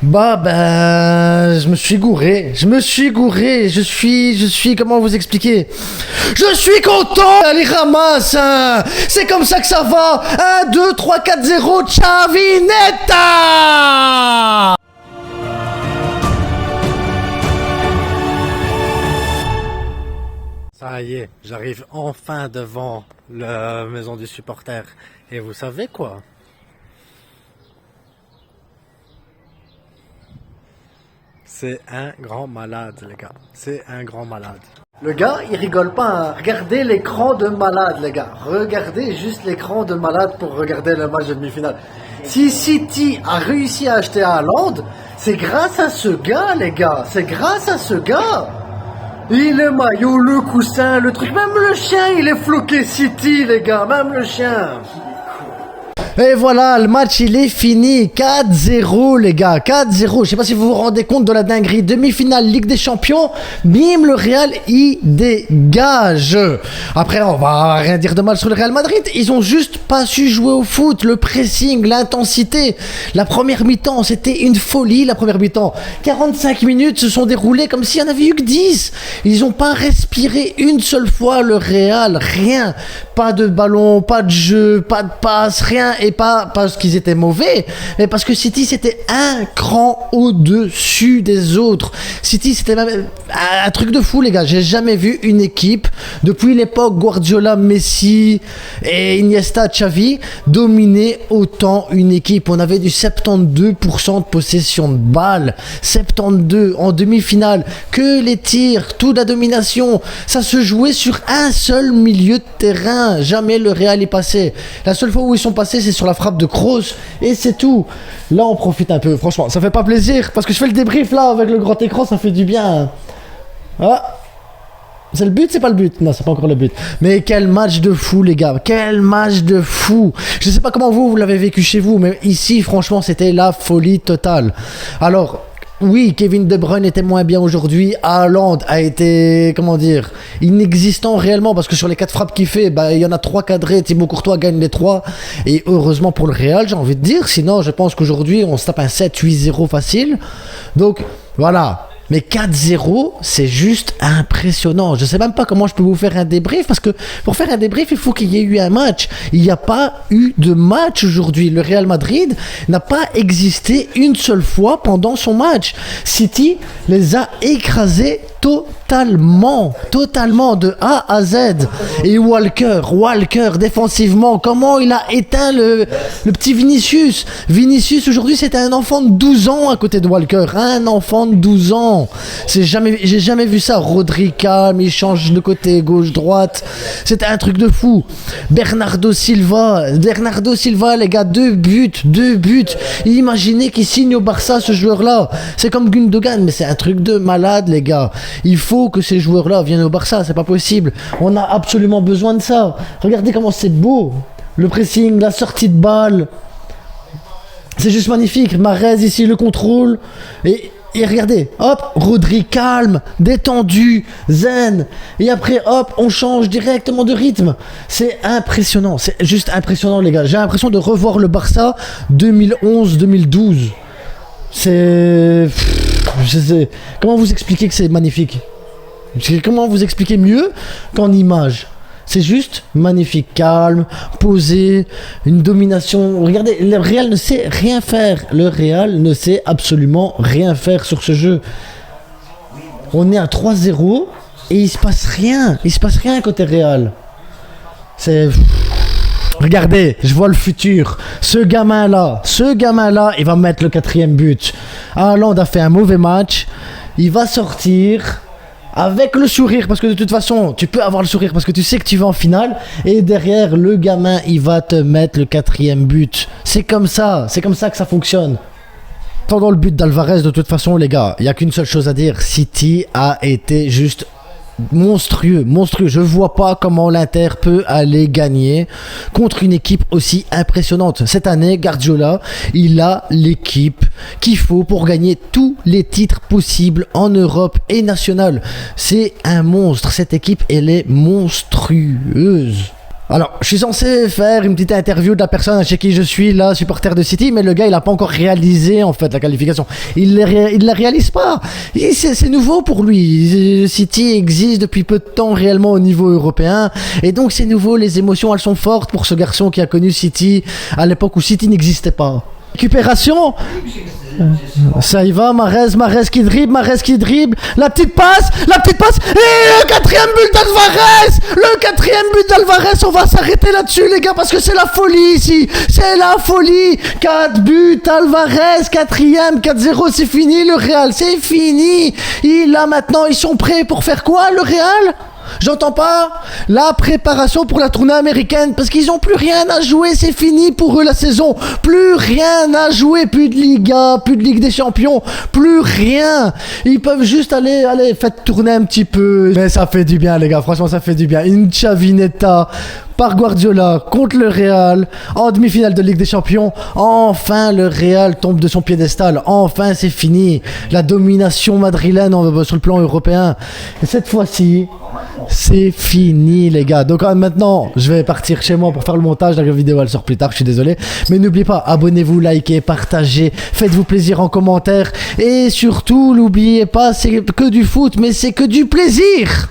Je me suis gouré. Je suis, comment vous expliquer? Je suis content, les ramasse, hein. C'est comme ça que ça va. 1, 2, 3, 4, 0, Chavinetta! Ça y est, j'arrive enfin devant la maison du supporter. Et vous savez quoi? C'est un grand malade, les gars. C'est un grand malade. Le gars, il rigole pas, hein. Regardez l'écran de malade, les gars. Regardez juste l'écran de malade pour regarder le match de demi-finale. Si City a réussi à acheter Haaland, c'est grâce à ce gars, les gars. C'est grâce à ce gars. Le maillot, le coussin, le truc. Même le chien, il est floqué City, les gars. Même le chien. Et voilà, le match il est fini, 4-0 les gars, 4-0, je sais pas si vous vous rendez compte de la dinguerie, demi-finale Ligue des Champions, bim, le Real il dégage. Après on va rien dire de mal sur le Real Madrid, ils ont juste pas su jouer au foot, le pressing, l'intensité, la première mi-temps c'était une folie la première mi-temps, 45 minutes se sont déroulées comme s'il y en avait eu que 10, ils ont pas respiré une seule fois le Real, rien, pas de ballon, pas de jeu, pas de passe, rien. Et pas parce qu'ils étaient mauvais, mais parce que City c'était un cran au-dessus des autres. City c'était même un truc de fou les gars. J'ai jamais vu une équipe depuis l'époque Guardiola, Messi et Iniesta, Xavi dominer autant une équipe. On avait du 72% de possession de balle, 72 en demi-finale, que les tirs, toute la domination. Ça se jouait sur un seul milieu de terrain. Jamais le Real y passait. La seule fois où ils sont passés, c'est sur la frappe de Kroos et c'est tout. Là on profite un peu, franchement ça fait pas plaisir parce que je fais le débrief là avec le grand écran, ça fait du bien. Ah, c'est le but, c'est pas le but? Non, c'est pas encore le but. Mais quel match de fou les gars, quel match de fou. Je sais pas comment vous l'avez vécu chez vous, mais ici franchement c'était la folie totale. Alors oui, Kevin De Bruyne était moins bien aujourd'hui. Haaland a été, comment dire, inexistant réellement parce que sur les 4 frappes qu'il fait, il y en a 3 cadrées. Thibaut Courtois gagne les 3. Et heureusement pour le Real, j'ai envie de dire. Sinon, je pense qu'aujourd'hui, on se tape un 7-8-0 facile. Donc, voilà. Mais 4-0, c'est juste impressionnant. Je sais même pas comment je peux vous faire un débrief parce que pour faire un débrief, il faut qu'il y ait eu un match. Il n'y a pas eu de match aujourd'hui. Le Real Madrid n'a pas existé une seule fois pendant son match. City les a écrasés totalement de A à Z. Et Walker défensivement, comment il a éteint le petit Vinicius. Vinicius aujourd'hui c'était un enfant de 12 ans à côté de Walker, un enfant de 12 ans. J'ai jamais vu ça. Rodri calme, il change de côté gauche droite, c'était un truc de fou. Bernardo Silva les gars, 2 buts. Imaginez qu'il signe au Barça ce joueur là, c'est comme Gundogan, mais c'est un truc de malade les gars. Il faut que ces joueurs-là viennent au Barça, c'est pas possible. On a absolument besoin de ça. Regardez comment c'est beau. Le pressing, la sortie de balle. C'est juste magnifique. Mahrez ici, le contrôle. Et regardez, hop, Rodri calme, détendu, zen. Et après, hop, on change directement de rythme. C'est impressionnant. C'est juste impressionnant, les gars. J'ai l'impression de revoir le Barça 2011-2012. C'est... Je sais. Comment vous expliquer que c'est magnifique? Comment vous expliquer mieux qu'en image? C'est juste magnifique, calme, posé, une domination. Regardez, le Real ne sait rien faire. Le Real ne sait absolument rien faire sur ce jeu. On est à 3-0 et il se passe rien. Il se passe rien côté Real. C'est... Regardez, je vois le futur. Ce gamin-là, il va mettre le 4e but. Haaland a fait un mauvais match. Il va sortir avec le sourire, parce que de toute façon, tu peux avoir le sourire parce que tu sais que tu vas en finale. Et derrière, le gamin, il va te mettre le 4e but. C'est comme ça que ça fonctionne. Pendant le but d'Alvarez, de toute façon, les gars, il n'y a qu'une seule chose à dire. City a été juste... monstrueux. Je vois pas comment l'Inter peut aller gagner contre une équipe aussi impressionnante. Cette année, Guardiola, il a l'équipe qu'il faut pour gagner tous les titres possibles en Europe et national. C'est un monstre. Cette équipe, elle est monstrueuse. Alors, je suis censé faire une petite interview de la personne chez qui je suis là, supporter de City, mais le gars, il a pas encore réalisé en fait la qualification. Il la réalise pas. C'est nouveau pour lui. City existe depuis peu de temps réellement au niveau européen, et donc c'est nouveau. Les émotions, elles sont fortes pour ce garçon qui a connu City à l'époque où City n'existait pas. Récupération. Ça y va, Mahrez qui dribble, la petite passe, et le quatrième but d'Alvarez, on va s'arrêter là-dessus les gars, parce que c'est la folie ici, 4 buts, Alvarez, 4ème, 4-0, c'est fini le Real, c'est fini, maintenant, ils sont prêts pour faire quoi le Real? J'entends pas la préparation pour la tournée américaine, parce qu'ils ont plus rien à jouer, c'est fini pour eux la saison, plus rien à jouer, plus de Liga, plus de Ligue des Champions, plus rien, ils peuvent juste allez, faites tourner un petit peu, mais ça fait du bien les gars, franchement ça fait du bien, une chavinetta par Guardiola contre le Real en demi-finale de Ligue des Champions. Enfin le Real tombe de son piédestal, enfin c'est fini la domination madrilène sur le plan européen, et cette fois-ci c'est fini les gars. Donc maintenant je vais partir chez moi pour faire le montage, la vidéo elle sort plus tard, je suis désolé, mais n'oubliez pas, abonnez-vous, likez, partagez, faites-vous plaisir en commentaire, et surtout n'oubliez pas, c'est que du foot mais c'est que du plaisir.